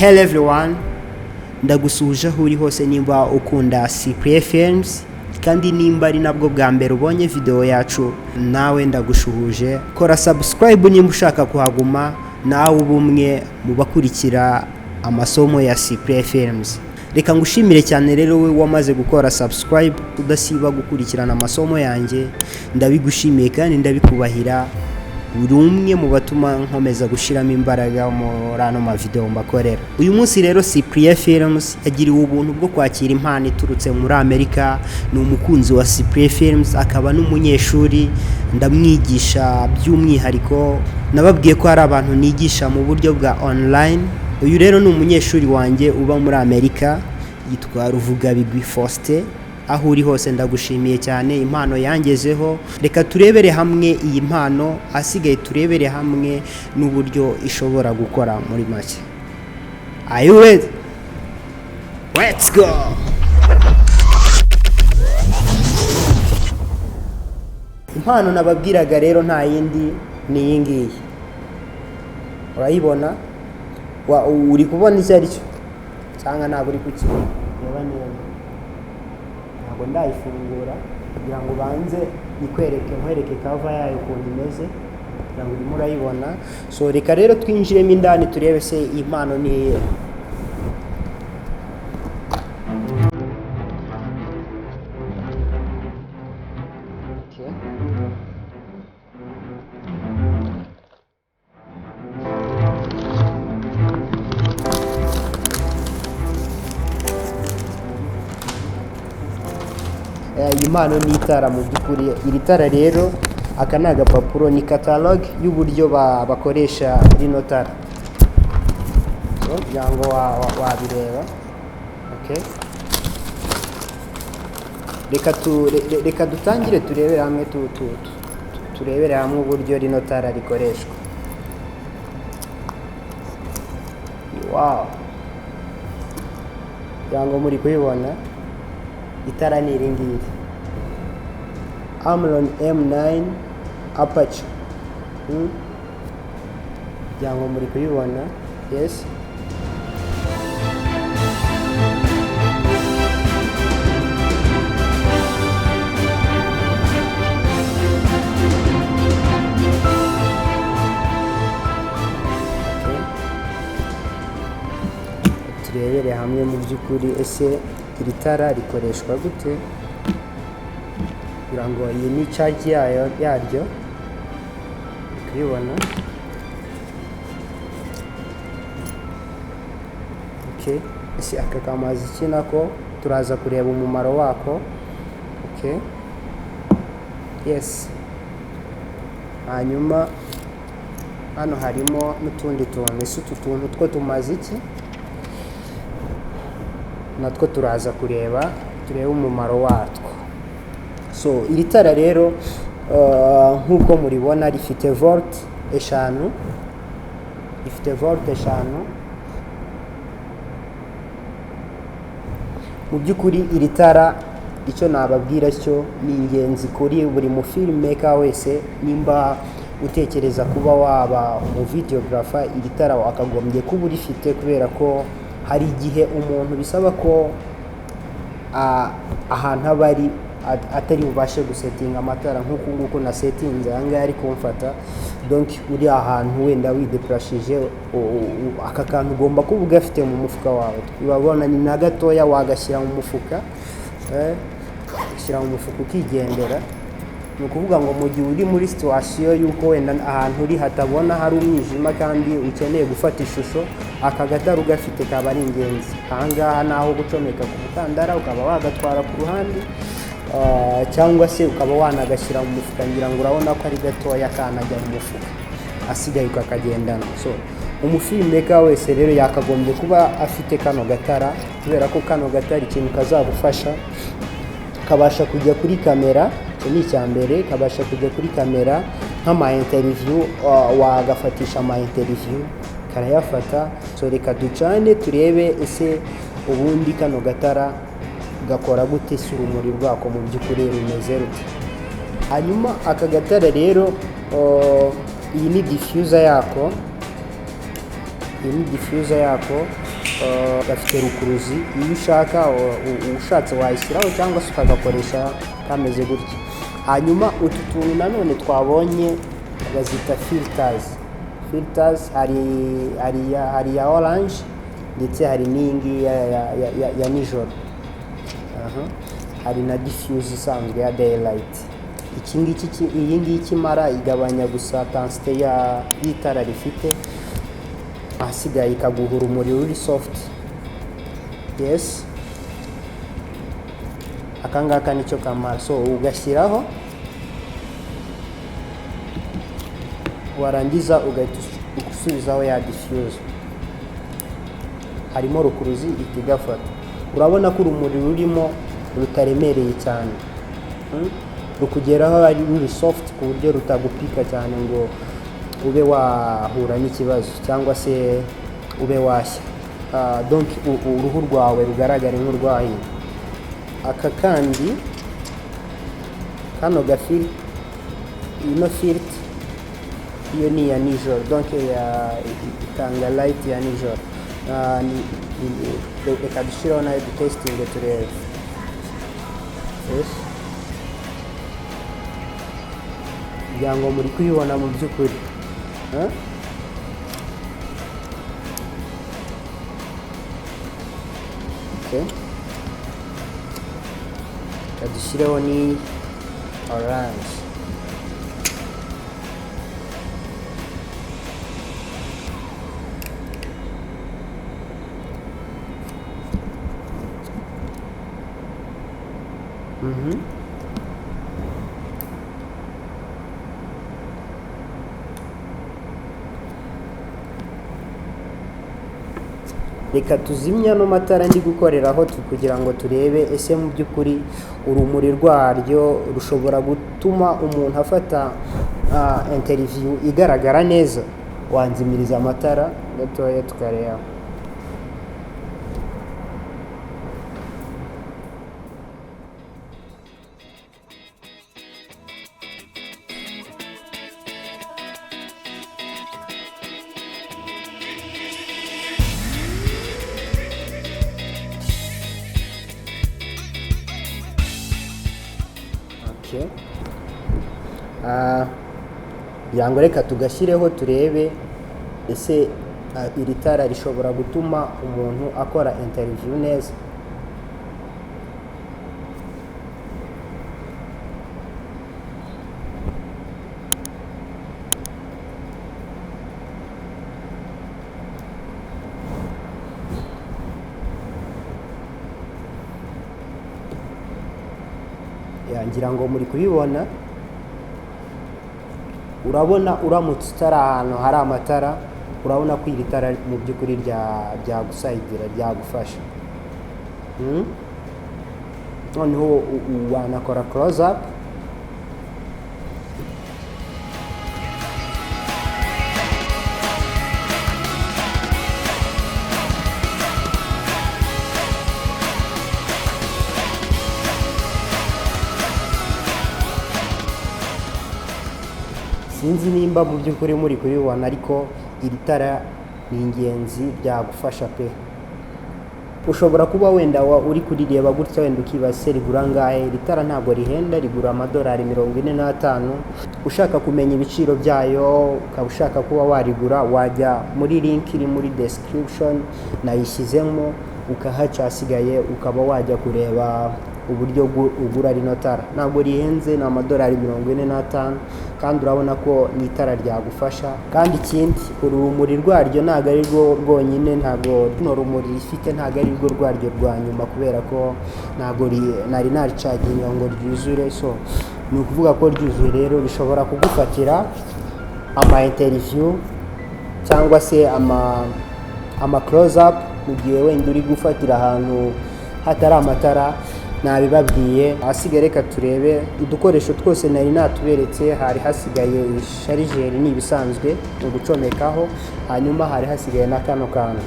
Hello everyone, ndagusuhuje aho uri hose nimba ukunda Cyprien Films kandi nimba ari nabwo bwa mbere ubonye video yacu nawe ndagushuhuje. Kora subscribe nimba ushaka kuhaguma nawe ubumwe mu bakurikira amasomo ya Cyprien Films. Reka ngushimire cyane rero we wamaze gukora subscribe udasiba gukurikirana amasomo yanjye, ndabigushimiye kandi ndabikubahira. Buri umwe mu batuma nkomeza gushiramo imbaraga muri ano mavideo mbakorera. Uyu munsi rero Cyprien Films yagiriwe ubuntu bwo kwakira impano iturutse muri Amerika. Ni umukunzi wa Cyprien Films akaba n'umunyeshuri, ndamwigisha by'umwihariko. Nababwiye ko hari abantu nigisha mu buryo bwa online. Uyu rero ni umunyeshuri wanjye uba muri Amerika, yitwa Ruvugabigwi Faustin. Aho uri hose ndagushimiye cyane, impano yangezeho. Reka turebere hamwe iyi mpano, asigaye turebere hamwe n'uburyo ishobora gukora muri make. Are you ready? Let's go! Impano nababwiraga rero nta yindi ni iyi ngiyi. Urayibona? Uri kubona icyo ari cyo? Cyangwa ntabwo uri kukibona? Reba neza. Ntabwo ndayifungura kugira ngo banze nkwereke cover yayo ukuntu imeze, kugira ngo urimo urayibona. So reka rero twinjiremo indani turebe se impano ni iyihe. Iyi mpano ni itara mu by'ukuri. Iri tara rero aka ni agapapuro, ni catalogue y'uburyo bakoresha rino tara. So kugira ngo wabireba. Okay, reka dutangire turebere hamwe turebere hamwe uburyo rino tara rikoreshwa. Wow, kugira ngo muri kubibona itara ni iringiri, Amron M9 Apache. Kugira ngo muri kubibona. Yes, turebere hamwe mu by'ukuri ese iri tara rikoreshwa gute. Kugira ngo iyi ni charge yaryo, kubibona. Okay, ese aka kamazi iki nako turaza kureba umumaro wako. Okay, yes. Hanyuma hano harimo n'utundi tuntu. Ese utu tuntu two tumaze iki? Natwo turaza turebe umumaro watwo. So iri tara rero nk'uko muribona rifite volt 5. Mu by'ukuri iri tara icyo nababwira cyo ni ingenzi kuri buri mu filmmaker wese. Nimba utekereza kuba waba mu videographer, iri tara wakagombye kuba urifite, kubera ko hari igihe umuntu bisaba ko ahantu abari atari bubashe gusetinga amatara nk'uko nguko na setinze anga ari kumfata. Donc uri ahantu wenda wideprashije, aka kantu ugomba kuba ugafite mu mufuka wawe. Ubabona ni na gatoya, wagashyira mu mufuka, shyira mu mufuka ukigendera. Ni ukuvuga ngo mu gihe uri muri situation yuko wenda ahantu uri hatabona, hari umwijima kandi ukeneye gufata ishusho, aka gatara ugafite kaba ari ingenzi. Ahangaha naho gucomeka ku mukandara ukaba wagatwara ku ruhande, cyangwa se ukaba wanagashyira mu mufuka. Ngira ngo urabona ko ari gatoya kanajya mu mufuka, asigaye ukakagendana. So umufilmmaker wese rero yakagombye kuba afite kano gatara, kubera ko kano gatara ikintu kazagufasha, kabasha kujya kuri kamera. Ni icya mbere, kabasha kujya kuri kamera nk'ama interview, wagafatisha ama interview karayafata. So reka ducane turebe ese ubundi kano gatara gakora gute, si urumuri rwako mu by'ukuri rumeze rute. Hanyuma aka gatara rero iyi ni diffuser yako, iyi ni diffuser yako gafite rukuruzi, iyo ushaka ushatse wayishyiraho cyangwa se ukagakoresha kameze gutya. Hanyuma utu tuntu nanone twabonye bazita filters, hari ya orange ndetse hari n'iyingi ya nijoro. Hari na diffuse isanzwe ya daylight. Iyi ngiyi ikimara igabanya gusa intensité y'itara rifite, ahasigaye ikaguha urumuri ruri soft. Yes, akangaka nicyo kamara. So ugashyiraho, warangiza ugahita usubizaho ya diffuse. Harimo rukuruzi itigafata. Urabona ko urumuri rurimo rutaremereye cyane, rukugeraho ari ruri soft ku buryo rutagupika cyane ngo ube wahura n'ikibazo cyangwa se ube washya. Donc uruhu rwawe rugaragara nk'urwahiye. Aka kandi kano gafil ino filtre iyo ni ya nijoro, donc itanga light ya nijoro. Reka dushyiraho nayo dutesitinge turebe. kugira ngo muri kuyibona mu by'ukuri. Dushyireho ni orange. Reka tuzimya no matara ndi gukoreraho kugira ngo turebe ese mu by'ukuri urumuri rwaryo rushobora gutuma umuntu afata interview igaragara neza. Wanzimiriza amatara gatoya tukareba. Yango reka tugashyireho turebe ese iri tara rishobora gutuma umuntu akora interview neza. Ngira ngo muri kubibona. Urabona uramutse utari ahantu hari amatara, urabona ko iri tara mu by'ukuri ryagusayidira, ryagufasha. Noneho wanakora close up. Sinzi nimba mu by'ukuri muri kubibona, ariko iri tara ni ingenzi, ryagufasha pe. Ushobora kuba wenda uri kurireba gutya wenda ukibaza rigura ngahe. Iri tara ntabwo rihenda, rigura amadolari 45. Ushaka kumenya ibiciro byayo, ukaba ushaka kuba warigura, wajya muri link iri muri description nayishyizemo, ukahaca hasigaye ukaba wajya kureba uburyo ugura rino tara. Ntabwo rihenze, ni amadolari 45 kandi urabona ko ni itara ryagufasha. Kandi ikindi, urumuri rwaryo ntabwo ari rwo rwonyine, ntabwo runo rumuri rifite ntabwo ari rwo rwaryo rwa nyuma, kubera ko ntabwo nari naricaginga ngo ryuzure. So ni ukuvuga ko ryuzuye rero bishobora kugufatira ama interview cyangwa se ama close up mu gihe wenda uri gufatira ahantu hatari amatara. Nabibabwiye. Hasigaye reka turebe udukoresho twose nari natuberetse. Hari hasigaye sharijeri n'ibisanzwe mu gucomekaho, hanyuma hari hasigaye na kano kantu.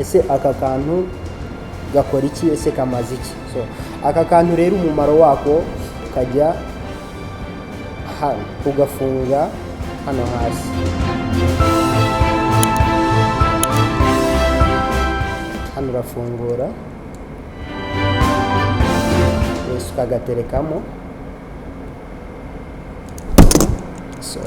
Ese aka kantu gakora iki? Ese kamaze iki? So aka kantu rero umumaro wako ukajya ugafunga hano hasi. hano urafungura ukagaterekamo. So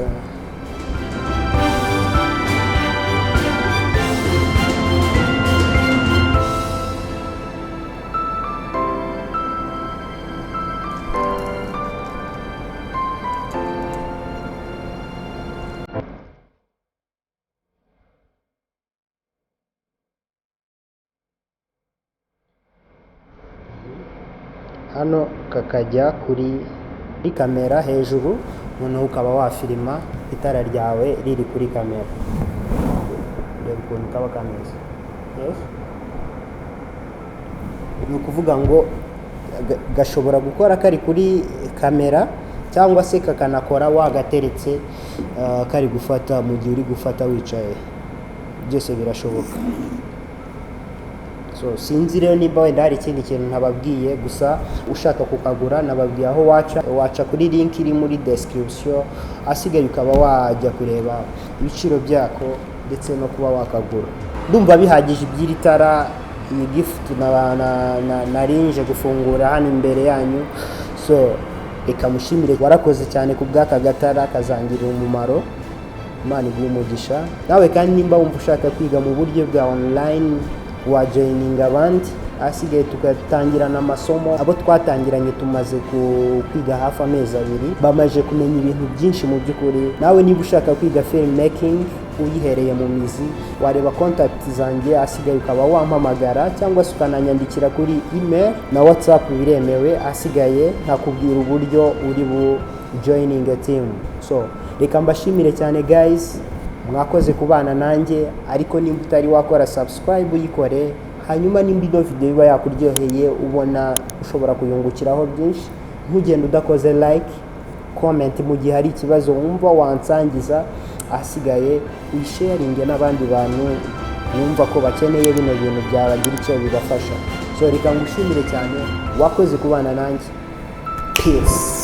hano kakajya kuri kamera hejuru, noneho ukaba wafilima itara ryawe riri kuri kamera. Reba ukuntu kaba kameze. Yes. Ni ukuvuga ngo gashobora gukora kari kuri kamera cyangwa se kakanakora wagateretse kari gufata mu gihe uri gufata wicaye. Byose birashoboka. So sinzi rero niba wenda hari ikindi kintu ntababwiye, gusa ushaka kukagura nababwiye aho waca kuri link iri muri description, asigaye ukaba wajya kureba ibiciro byako ndetse no kuba wakagura. Ndumva bihagije iby'iri tara, iyi gift narinje gufungura hano imbere yanyu. So reka mushimire, warakoze cyane ku bw'aka gatara kazangirira umumaro. Imana iguhe umugisha. Nawe kandi nimba wumva ushaka kwiga mu buryo bwa online, wajoining abandi, asigaye tugatangirana amasomo. Abo twatangiranye tumaze kwiga hafi amezi 2, bamaje kumenya ibintu byinshi mu by'ukuri. Nawe niba ushaka kwiga film making uyihereye mu mizi, wareba contact zanjye, asigaye ukaba wampamagara cyangwa se ukananyandikira kuri email na WhatsApp, biremewe. Asigaye ntakubwira uburyo uri bu joining a team. So reka mbashimire cyane guys, mwakoze kubana nanjye, ariko nimba utari wakora subscribe uyikore. Hanyuma nimba ino video iba yakuryoheye ubona ushobora kuyungukiraho byinshi, ntugende udakoze like, comment mu gihe hari ikibazo wumva wansangiza. Asigaye uyisharinge n'abandi bantu wumva ko bakeneye bino bintu byabagira icyo bibafasha. So reka ngushimire cyane, wakoze kubana nanjye. Peace.